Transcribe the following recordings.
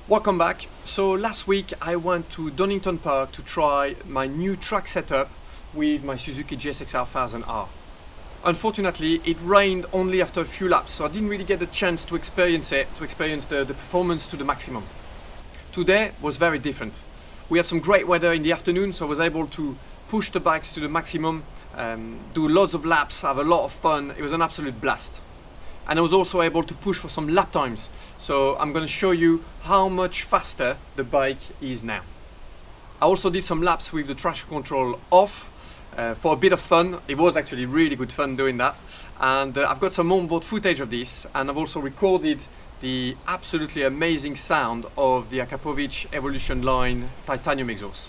Welcome back. So last week I went to Donington Park to try my new track setup with my Suzuki GSX-R1000R. Unfortunately, it rained only after a few laps, so I didn't really get the chance to experience the performance to the maximum. Today was very different. We had some great weather in the afternoon, so I was able to push the bikes to the maximum, do loads of laps, have a lot of fun. It was an absolute blast. And I was also able to push for some lap times. So I'm going to show you how much faster the bike is now. I also did some laps with the traction control off for a bit of fun. It was actually really good fun doing that. And I've got some onboard footage of this, and I've also recorded the absolutely amazing sound of the Akrapovič Evolution Line Titanium exhaust.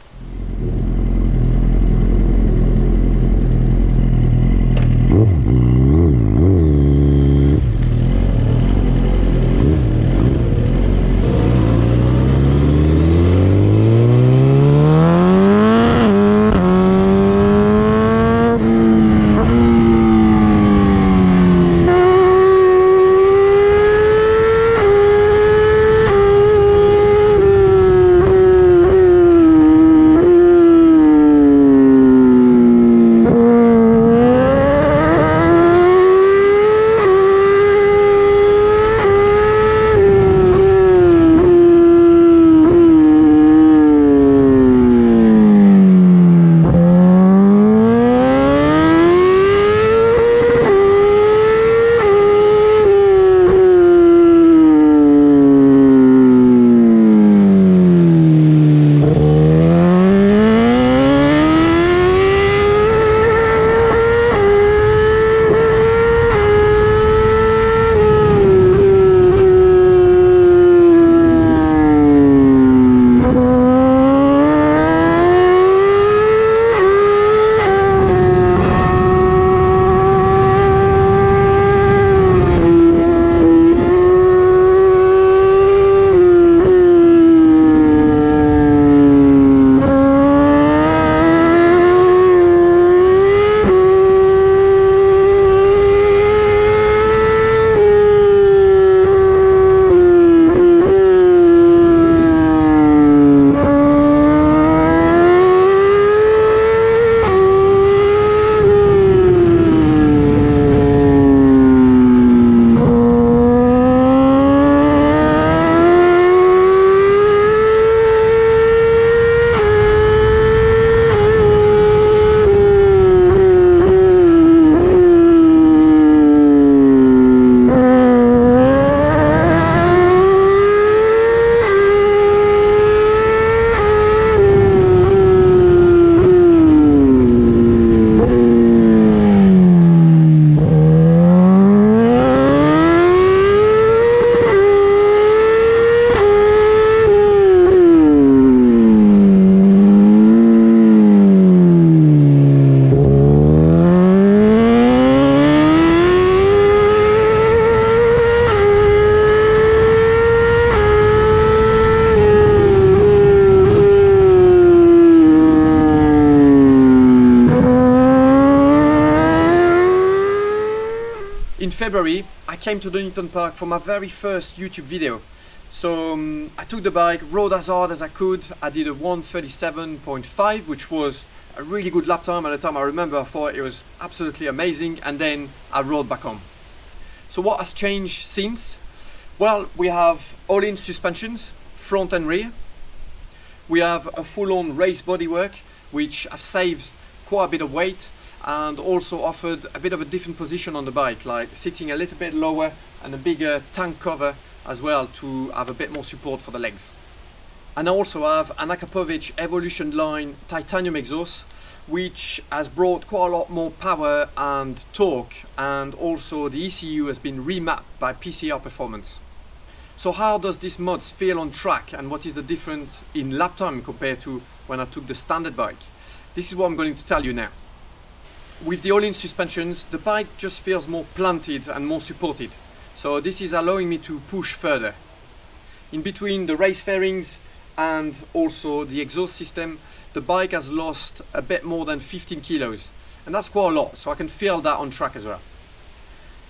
In February, I came to Donington Park for my very first YouTube video. So I took the bike, rode as hard as I could. I did a 1:37.5, which was a really good lap time. At the time I remember, I thought it was absolutely amazing, and then I rode back home. So what has changed since? Well, we have Öhlins suspensions, front and rear. We have a full-on race bodywork, which have saved quite a bit of weight and also offered a bit of a different position on the bike, like sitting a little bit lower and a bigger tank cover as well to have a bit more support for the legs. And I also have an Akrapovič Evolution Line Titanium exhaust, which has brought quite a lot more power and torque, and also the ECU has been remapped by PCR Performance. So how does this mods feel on track, and what is the difference in lap time compared to when I took the standard bike? This is what I'm going to tell you now. With the Öhlins suspensions, the bike just feels more planted and more supported. So this is allowing me to push further. In between the race fairings and also the exhaust system, the bike has lost a bit more than 15 kilos. And that's quite a lot, so I can feel that on track as well.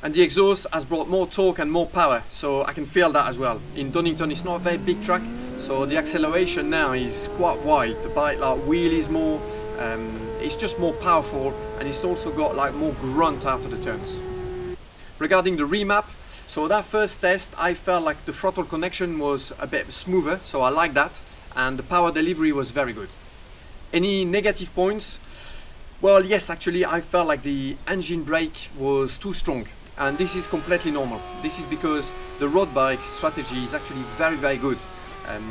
And the exhaust has brought more torque and more power, so I can feel that as well. In Donington, it's not a very big track, so the acceleration now is quite wide. The bike like wheelies more, it's just more powerful, and it's also got like more grunt out of the turns. Regarding the remap, so that first test I felt like the throttle connection was a bit smoother, so I like that, and the power delivery was very good. Any negative points? Well, yes, actually I felt like the engine brake was too strong, and this is completely normal. This is because the road bike strategy is actually very good.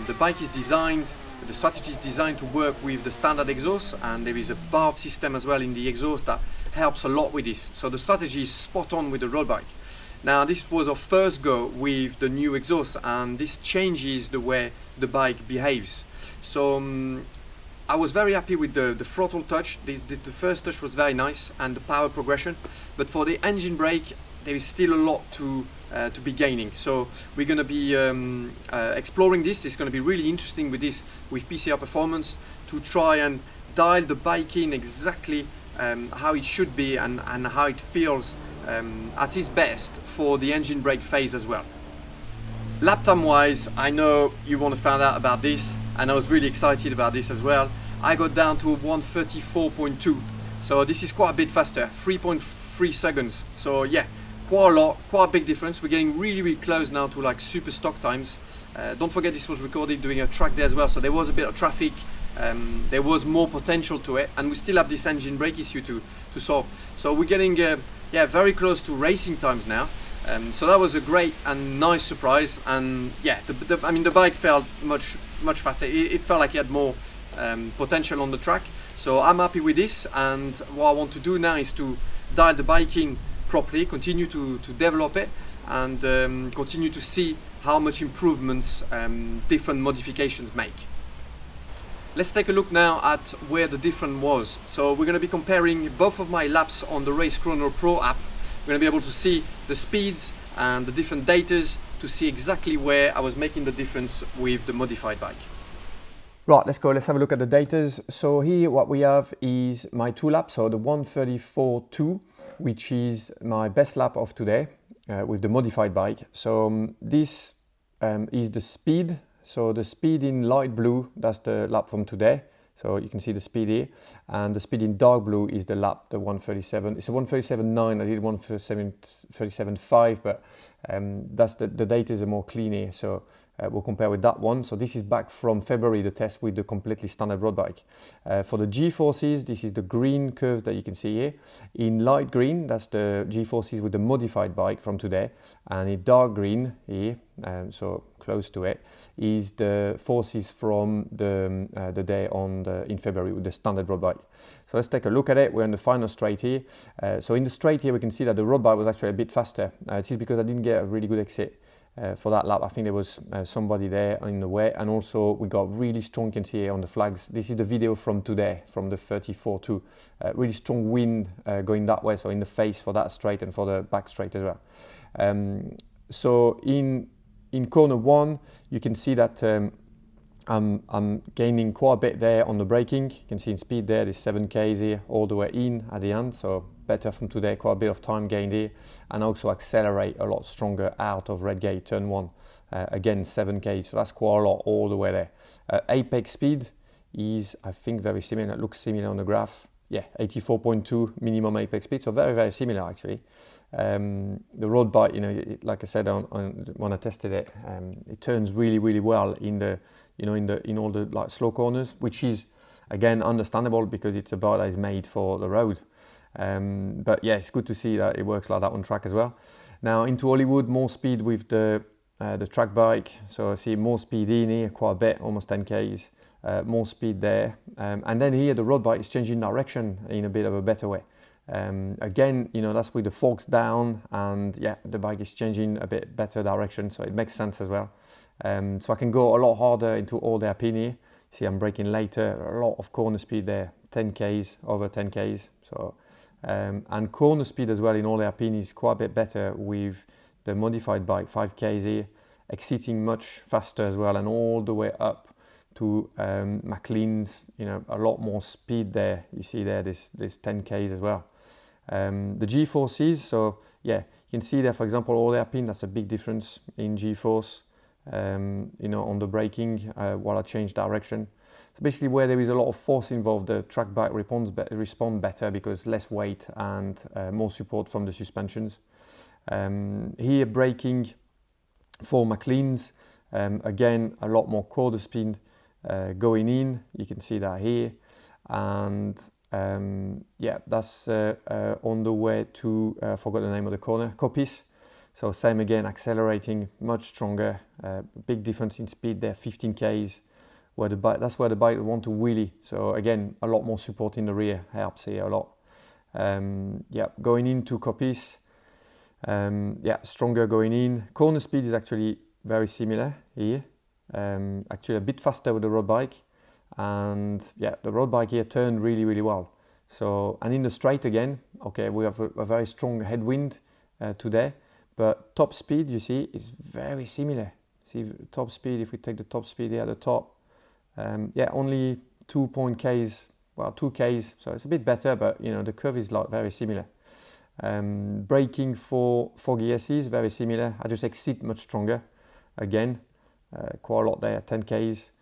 The bike is designed, the strategy is designed to work with the standard exhaust, and there is a valve system as well in the exhaust that helps a lot with this. So the strategy is spot on with the road bike. Now this was our first go with the new exhaust, and this changes the way the bike behaves. So I was very happy with the throttle touch. The first touch was very nice, and the power progression, but for the engine brake there is still a lot to be gaining. So we're going to be exploring this. It's going to be really interesting with this, with PCR Performance, to try and dial the bike in exactly how it should be and how it feels at its best for the engine brake phase as well. Lap time wise, I know you want to find out about this, and I was really excited about this as well. I got down to 134.2, so this is quite a bit faster, 3.3 seconds. So yeah, quite a big difference. We're getting really close now to like super stock times. Don't forget this was recorded during a track day as well, so there was a bit of traffic, there was more potential to it, and we still have this engine brake issue to solve. So we're getting yeah, very close to racing times now. So that was a great and nice surprise, and yeah, I mean the bike felt much faster. It felt like it had more potential on the track. So I'm happy with this, and what I want to do now is to dial the bike in properly, continue to develop it, and continue to see how much improvements different modifications make. Let's take a look now at where the difference was. So we're going to be comparing both of my laps on the Race Chrono Pro app. We're going to be able to see the speeds and the different datas to see exactly where I was making the difference with the modified bike. Right, let's have a look at the datas. So here what we have is my 2 laps, so the 134.2, which is my best lap of today with the modified bike. So this is the speed. So the speed in light blue, that's the lap from today. So you can see the speed here, and the speed in dark blue is the lap, the 137. It's a 137.9. I did 137.5, but that's the data is more clean here. So we'll compare with that one. So this is back from February, the test with the completely standard road bike. For the G-forces, this is the green curve that you can see here. In light green, that's the G-forces with the modified bike from today, and in dark green here, so close to it, is the forces from the day in February with the standard road bike. So let's take a look at it. We're in the final straight here. So in the straight here, we can see that the road bike was actually a bit faster. It is because I didn't get a really good exit for that lap. I think there was somebody there in the way, and also we got really strong, you can see here on the flags. This is the video from today, from the 34.2. Really strong wind going that way, so in the face for that straight and for the back straight as well. So in corner 1, you can see that I'm gaining quite a bit there on the braking. You can see in speed there, there's 7 k's here all the way in at the end, so better from today, quite a bit of time gained here, and also accelerate a lot stronger out of red gate turn 1. Again, 7 k's, so that's quite a lot all the way there. Apex speed is, I think, very similar. It looks similar on the graph. Yeah, 84.2 minimum apex speed, so very similar actually. The road bike, you know, like I said when I tested it, it turns really well in the, you know, in all the like slow corners, which is again understandable because it's a bike that is made for the road. But yeah, it's good to see that it works like that on track as well. Now into Hollywood, more speed with the track bike. So I see more speed in here, quite a bit, almost 10 k's. More speed there, and then here the road bike is changing direction in a bit of a better way. Again, you know, that's with the forks down, and yeah, the bike is changing a bit better direction, so it makes sense as well. So I can go a lot harder into all the hairpin here. See, I'm braking later, a lot of corner speed there, 10 k's, over 10 k's. So and corner speed as well in all the hairpin is quite a bit better with the modified bike, 5 k's here, exiting much faster as well, and all the way up to McLean's, you know, a lot more speed there. You see there, there's 10 k's as well. The G-forces, so yeah, you can see there, for example, all hairpin, that's a big difference in G-force, you know, on the braking while I change direction. So basically where there is a lot of force involved, the track bike respond better because less weight and more support from the suspensions. Here braking for McLean's, again a lot more quarter speed going in, you can see that here, and yeah, that's on the way to, I forgot the name of the corner, Coppice. So same again, accelerating much stronger, big difference in speed there, 15 k's, where the bike, that's where the bike want to wheelie. So again, a lot more support in the rear, helps here a lot. Yeah, going into Coppice, yeah, stronger going in. Corner speed is actually very similar here, actually a bit faster with the road bike, and yeah, the road bike here turned really well. So, and in the straight again, okay, we have a very strong headwind today, but top speed, you see, is very similar. See top speed, if we take the top speed here at the top, yeah, only 2 k's, well, 2 k's, so it's a bit better, but you know, the curve is like very similar. Braking for gearses, very similar. I just exit much stronger, again, quite a lot there, 10 k's.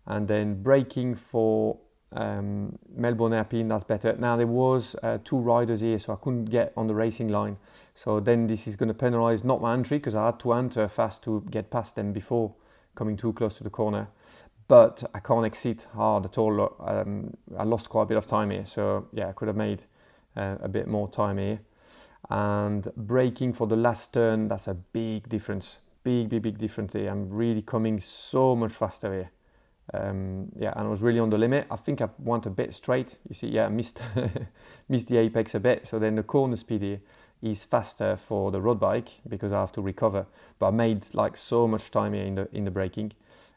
And then braking for Melbourne hairpin, that's better. Now there was 2 riders here, so I couldn't get on the racing line. So then this is going to penalize not my entry, because I had to enter fast to get past them before coming too close to the corner. But I can't exit hard at all. I lost quite a bit of time here, so yeah, I could have made a bit more time here. And braking for the last turn, that's a big difference. Big difference here. I'm really coming so much faster here. Yeah, and I was really on the limit. I think I went a bit straight. You see, yeah, I missed the apex a bit. So then the corner speed here is faster for the road bike because I have to recover. But I made like so much time here in the braking.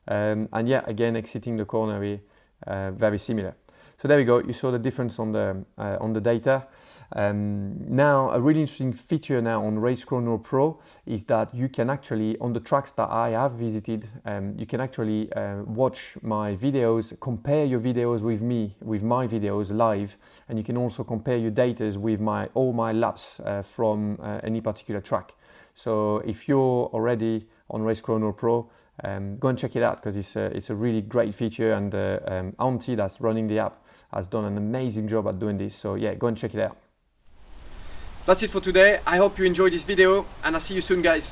And yeah, again, exiting the corner here, very similar. So there we go. You saw the difference on the data. Now, a really interesting feature now on RaceChrono Pro is that you can actually, on the tracks that I have visited, you can actually watch my videos, compare your videos with me, with my videos live, and you can also compare your data with all my laps from any particular track. So if you're already on RaceChrono Pro, go and check it out, because it's a really great feature, and Auntie that's running the app has done an amazing job at doing this. So yeah, go and check it out. That's it for today. I hope you enjoyed this video, and I'll see you soon, guys.